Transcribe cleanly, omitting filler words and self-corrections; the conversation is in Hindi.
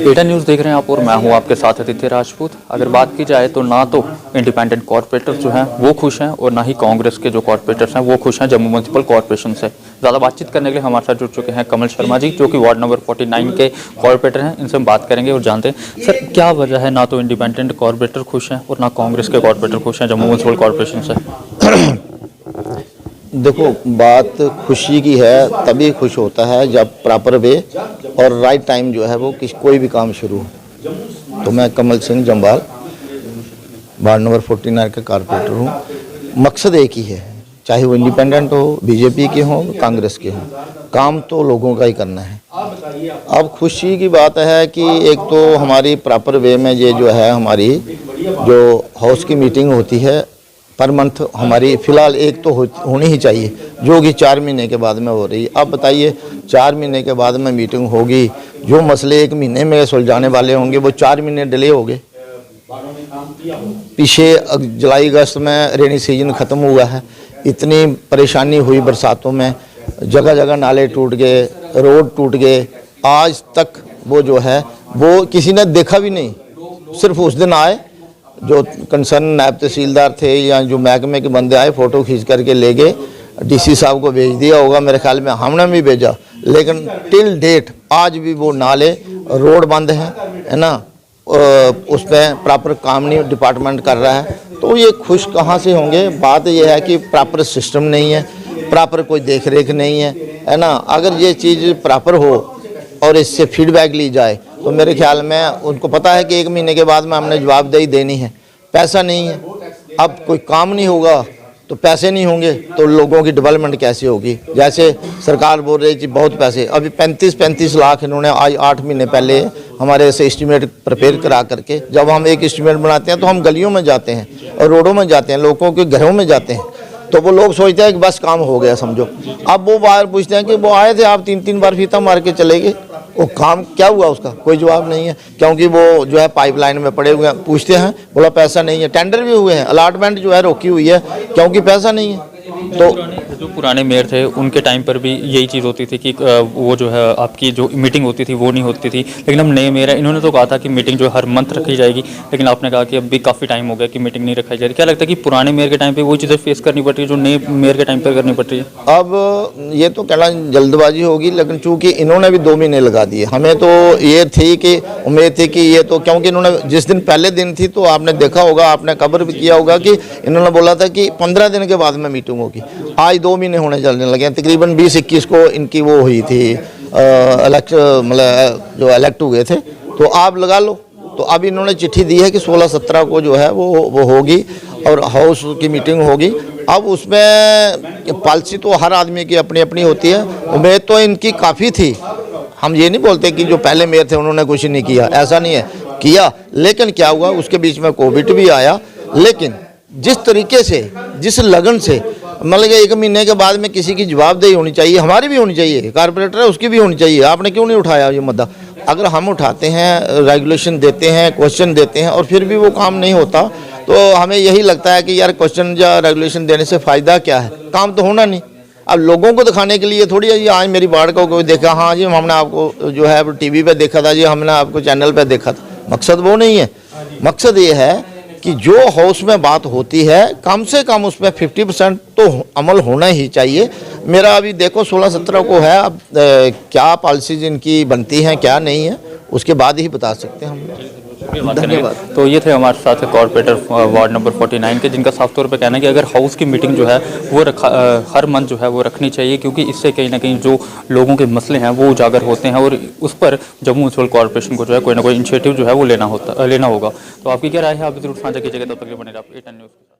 एटा न्यूज़ देख रहे हैं आप और मैं हूं आपके साथ आदित्य राजपूत। अगर बात की जाए तो ना तो इंडिपेंडेंट कॉरपोरेटर जो हैं वो खुश हैं और ना ही कांग्रेस के जो कॉरपोरेटर्स हैं वो खुश हैं जम्मू म्यूनसिपल कॉरपोरेशन से। ज़्यादा बातचीत करने के लिए हमारे साथ जुड़ चुके हैं कमल शर्मा जी, जो कि वार्ड नंबर 49 के कॉरपोरेटर हैं। इनसे हम बात करेंगे और जानते हैं सर क्या वजह है ना तो इंडिपेंडेंट कॉरपोरेटर खुश हैं और ना कांग्रेस के कॉरपोरेटर खुश हैं जम्मू म्यूनसिपल कॉरपोरेशन से। देखो, बात खुशी की है तभी खुश होता है जब प्रॉपर वे और राइट टाइम जो है वो कोई भी काम शुरू हो। तो मैं कमल सिंह जम्बाल वार्ड नंबर 49 का कारपोरेटर हूँ। मकसद एक ही है, चाहे वो इंडिपेंडेंट हो, बीजेपी के हों, कांग्रेस के हों, काम तो लोगों का ही करना है। अब खुशी की बात है कि एक तो हमारी प्रॉपर वे में ये जो है हमारी जो हाउस की मीटिंग होती है पर मंथ हमारी फ़िलहाल एक तो होनी ही चाहिए, जो कि 4 महीने के बाद में हो रही है। अब बताइए 4 महीने के बाद में मीटिंग होगी, जो मसले 1 महीने में सुलझाने वाले होंगे वो 4 महीने डिले हो गए। पीछे जुलाई अगस्त में रेनी सीजन ख़त्म हुआ है, इतनी परेशानी हुई बरसातों में, जगह जगह नाले टूट गए, रोड टूट गए। आज तक वो जो है वो किसी ने देखा भी नहीं। सिर्फ उस दिन आए जो कंसर्न नायब तहसीलदार थे या जो महकमे के बंदे आए, फ़ोटो खींच करके ले गए, डीसी साहब को भेज दिया होगा मेरे ख्याल में, हमने भी भेजा। लेकिन टिल डेट आज भी वो नाले रोड बंद है ना, उस पर प्रॉपर काम नहीं डिपार्टमेंट कर रहा है। तो ये खुश कहाँ से होंगे? बात ये है कि प्रॉपर सिस्टम नहीं है, प्रॉपर कोई देख रेख नहीं है ना। अगर ये चीज़ प्रॉपर हो और इससे फीडबैक ली जाए तो मेरे ख्याल में उनको पता है कि 1 महीने के बाद में हमने जवाबदेही देनी है। पैसा नहीं है, अब कोई काम नहीं होगा तो पैसे नहीं होंगे तो लोगों की डेवलपमेंट कैसे होगी? जैसे सरकार बोल रही थी बहुत पैसे, अभी 35-35 लाख इन्होंने आज 8 महीने पहले हमारे से एस्टीमेट प्रिपेयर करा करके, जब हम एक एस्टीमेट बनाते हैं तो हम गलियों में जाते हैं और रोडों में जाते हैं, लोगों के घरों में जाते हैं, तो वो लोग सोचते हैं कि बस काम हो गया समझो। अब वो बाहर पूछते हैं कि वो आए थे आप 3-3 बार फीता मार के चले गए, वो काम क्या हुआ? उसका कोई जवाब नहीं है, क्योंकि वो जो है पाइपलाइन में पड़े हुए हैं। पूछते हैं, बोला पैसा नहीं है। टेंडर भी हुए हैं, अलॉटमेंट जो है रोकी हुई है क्योंकि पैसा नहीं है। तो जो पुराने मेयर थे उनके टाइम पर भी यही चीज़ होती थी कि वो जो है आपकी जो मीटिंग होती थी वो नहीं होती थी। लेकिन अब नए मेयर है, इन्होंने तो कहा था कि मीटिंग जो हर मंथ रखी जाएगी, लेकिन आपने कहा कि अब भी काफ़ी टाइम हो गया कि मीटिंग नहीं रखाई जा रही। क्या लगता है कि पुराने मेयर के टाइम पे वो चीज़ें फेस करनी पड़ रही है जो नए मेयर के टाइम पर करनी पड़ रही है? अब ये तो कहना जल्दबाजी होगी, लेकिन चूँकि इन्होंने भी 2 महीने लगा दिए, हमें तो ये थी कि उम्मीद थी कि ये तो, क्योंकि इन्होंने जिस दिन पहले दिन थी तो आपने देखा होगा, आपने खबर भी किया होगा कि इन्होंने बोला था कि 15 दिन के बाद में मीटिंग होगी। आज 2 महीने होने चलने लगे हैं। तकरीबन 20-21 को इनकी वो हुई थी जो इलेक्ट हुए थे, तो आप लगा लो। तो अब इन्होंने चिट्ठी दी है कि 16-17 को जो है वो होगी और हाउस की मीटिंग होगी। अब उसमें पॉलिसी तो हर आदमी की अपनी अपनी होती है, उम्मीद तो इनकी काफ़ी थी। हम ये नहीं बोलते कि जो पहले मेयर थे उन्होंने कुछ नहीं किया, ऐसा नहीं है, किया। लेकिन क्या हुआ, उसके बीच में कोविड भी आया। लेकिन जिस तरीके से, जिस लगन से, मतलब कि 1 महीने के बाद में किसी की जवाबदेही होनी चाहिए, हमारी भी होनी चाहिए, कारपोरेटर है उसकी भी होनी चाहिए। आपने क्यों नहीं उठाया ये मुद्दा? अगर हम उठाते हैं, रेगुलेशन देते हैं, क्वेश्चन देते हैं और फिर भी वो काम नहीं होता, तो हमें यही लगता है कि यार क्वेश्चन या रेगुलेशन देने से फ़ायदा क्या है? काम तो होना नहीं। अब लोगों को दिखाने के लिए थोड़ी है जी, आज मेरी वार्ड को कोई देखा, हाँ जी हमने आपको जो है टीवी पे देखा था जी, हमने आपको चैनल पे देखा था। मकसद वो नहीं है। मकसद ये है कि जो हाउस में बात होती है कम से कम उसमें 50% तो अमल होना ही चाहिए। मेरा अभी देखो 16-17 को है, अब क्या पॉलिसीज इनकी बनती हैं क्या नहीं है उसके बाद ही बता सकते हैं हम। धन्यवाद। तो ये थे हमारे साथ कॉरपोरेटर वार्ड नंबर 49 के, जिनका साफ तौर पे कहना है कि अगर हाउस की मीटिंग जो है वो हर मंथ जो है वो रखनी चाहिए, क्योंकि इससे कहीं ना कहीं जो लोगों के मसले हैं वो उजागर होते हैं और उस पर जम्मू म्यूनसिपल कॉर्पोरेशन को जो है कोई ना कोई इनिशिएटिव जो है वो लेना होगा। तो आपकी क्या राय है? आप जरूर साझा कीजिएगा। तब तक बने रहिए आप एटा न्यूज़।